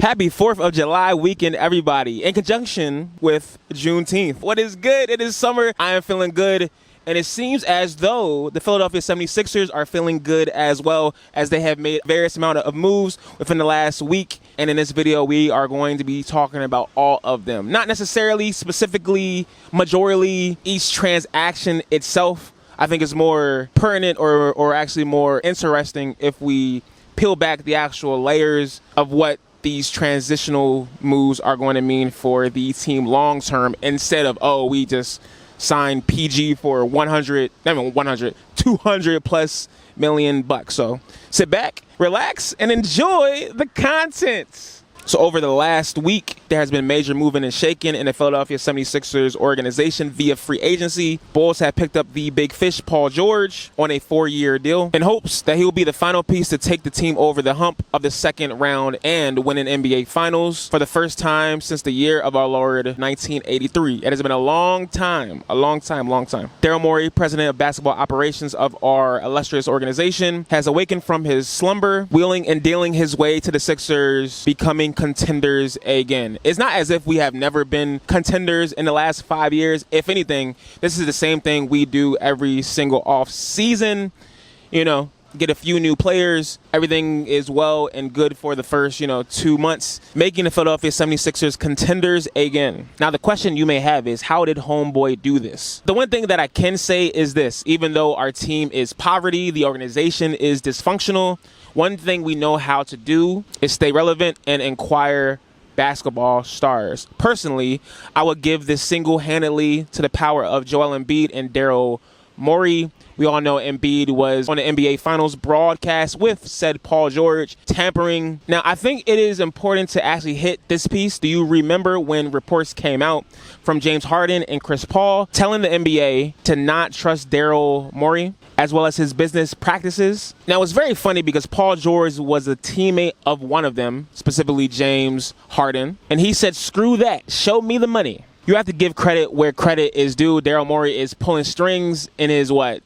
Happy 4th of July weekend, everybody, in conjunction with Juneteenth. What is good? It is summer. I am feeling good. And it seems as though the Philadelphia 76ers are feeling good as well, as they have made various amount of moves within the last week. And in this video, we are going to be talking about all of them. Not necessarily, specifically, majorly, each transaction itself. I think is more pertinent or actually more interesting if we peel back the actual layers of what these transitional moves are going to mean for the team long term, instead of, oh, we just signed PG for 200 plus million bucks. So sit back, relax, and enjoy the content. So over the last week, there has been major moving and shaking in the Philadelphia 76ers organization via free agency. Bulls have picked up the big fish, Paul George, on a 4-year deal in hopes that he will be the final piece to take the team over the hump of the second round and win an NBA Finals for the first time since the year of our Lord 1983. It has been a long time. Daryl Morey, president of basketball operations of our illustrious organization, has awakened from his slumber, wheeling and dealing his way to the Sixers becoming contenders again. It's not as if we have never been contenders in the last 5 years. If anything, this is the same thing we do every single off season. You know, get a few new players. Everything is well and good for the first, 2 months, making the Philadelphia 76ers contenders again. Now, the question you may have is, how did homeboy do this? The one thing that I can say is this: even though our team is poverty, the organization is dysfunctional, one thing we know how to do is stay relevant and acquire basketball stars. Personally, I would give this single-handedly to the power of Joel Embiid and Daryl Morey. We all know Embiid was on the NBA Finals broadcast with said Paul George tampering. Now, I think it is important to actually hit this piece. Do you remember when reports came out from James Harden and Chris Paul telling the NBA to not trust Daryl Morey as well as his business practices? Now, it's very funny because Paul George was a teammate of one of them, specifically James Harden, and he said, screw that, show me the money. You have to give credit where credit is due. Daryl Morey is pulling strings in his, 15th,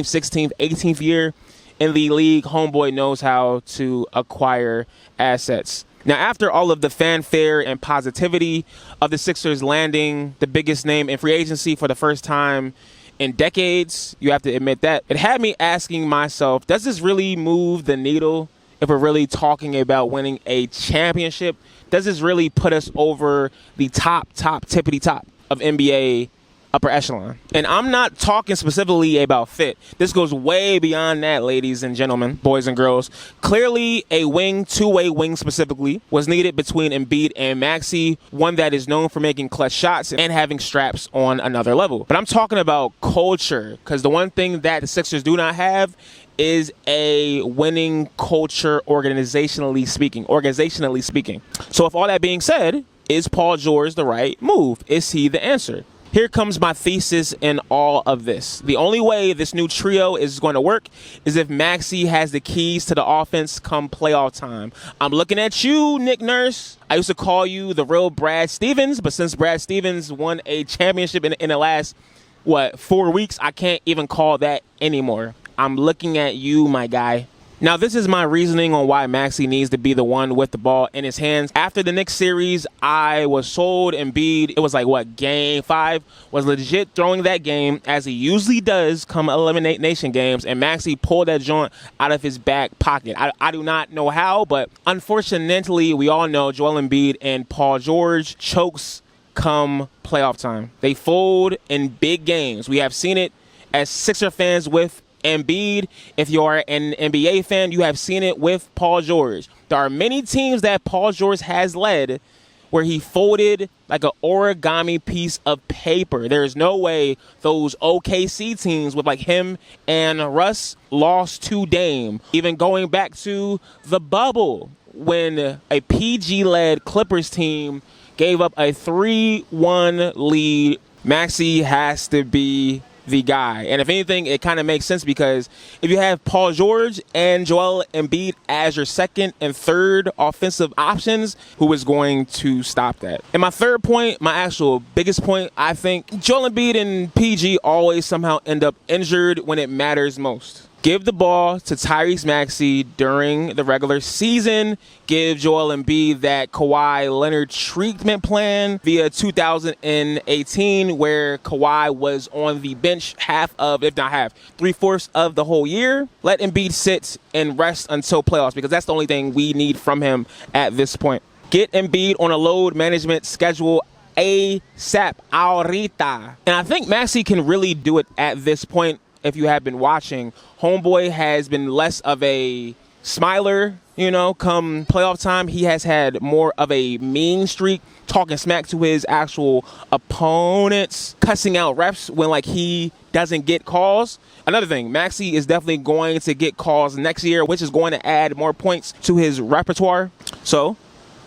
16th, 18th year in the league. Homeboy knows how to acquire assets. Now, after all of the fanfare and positivity of the Sixers landing the biggest name in free agency for the first time in decades, you have to admit that, it had me asking myself, does this really move the needle if we're really talking about winning a championship? Does this really put us over the tippity top of NBA upper echelon? And I'm not talking specifically about fit. This goes way beyond that, ladies and gentlemen, boys and girls. Clearly, a wing, two-way wing specifically, was needed between Embiid and Maxey, one that is known for making clutch shots and having straps on another level. But I'm talking about culture, because the one thing that the Sixers do not have is a winning culture organizationally speaking. So with all that being said, is Paul George the right move? Is he the answer? Here comes my thesis in all of this. The only way this new trio is going to work is if Maxey has the keys to the offense come playoff time. I'm looking at you, Nick Nurse. I used to call you the real Brad Stevens, but since Brad Stevens won a championship in the last, 4 weeks, I can't even call that anymore. I'm looking at you, my guy. Now, this is my reasoning on why Maxey needs to be the one with the ball in his hands. After the Knicks series, I was sold. Embiid, it was game 5, was legit throwing that game, as he usually does come Eliminate Nation games, and Maxey pulled that joint out of his back pocket. I do not know how, but unfortunately, we all know Joel Embiid and Paul George chokes come playoff time. They fold in big games. We have seen it as Sixer fans with Embiid. If you're an NBA fan, you have seen it with Paul George. There are many teams that Paul George has led where he folded like an origami piece of paper. There is no way those OKC teams with him and Russ lost to Dame. Even going back to the bubble when a PG-led Clippers team gave up a 3-1 lead, Maxey has to be the guy. And if anything, it kind of makes sense, because if you have Paul George and Joel Embiid as your second and third offensive options, who is going to stop that? And my third point, my actual biggest point, I think Joel Embiid and PG always somehow end up injured when it matters most. Give the ball to Tyrese Maxey during the regular season. Give Joel Embiid that Kawhi Leonard treatment plan via 2018, where Kawhi was on the bench half of, if not half, 3/4 of the whole year. Let Embiid sit and rest until playoffs, because that's the only thing we need from him at this point. Get Embiid on a load management schedule ASAP, ahorita. And I think Maxey can really do it at this point. If you have been watching, homeboy has been less of a smiler, come playoff time. He has had more of a mean streak, talking smack to his actual opponents, cussing out refs when he doesn't get calls. Another thing, Maxey is definitely going to get calls next year, which is going to add more points to his repertoire. So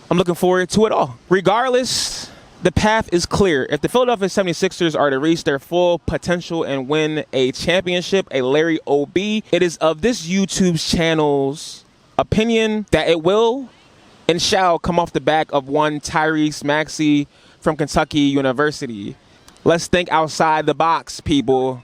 I'm looking forward to it all. Regardless, the path is clear. If the Philadelphia 76ers are to reach their full potential and win a championship, a Larry O.B., it is of this YouTube channel's opinion that it will and shall come off the back of one Tyrese Maxey from Kentucky University. Let's think outside the box, people.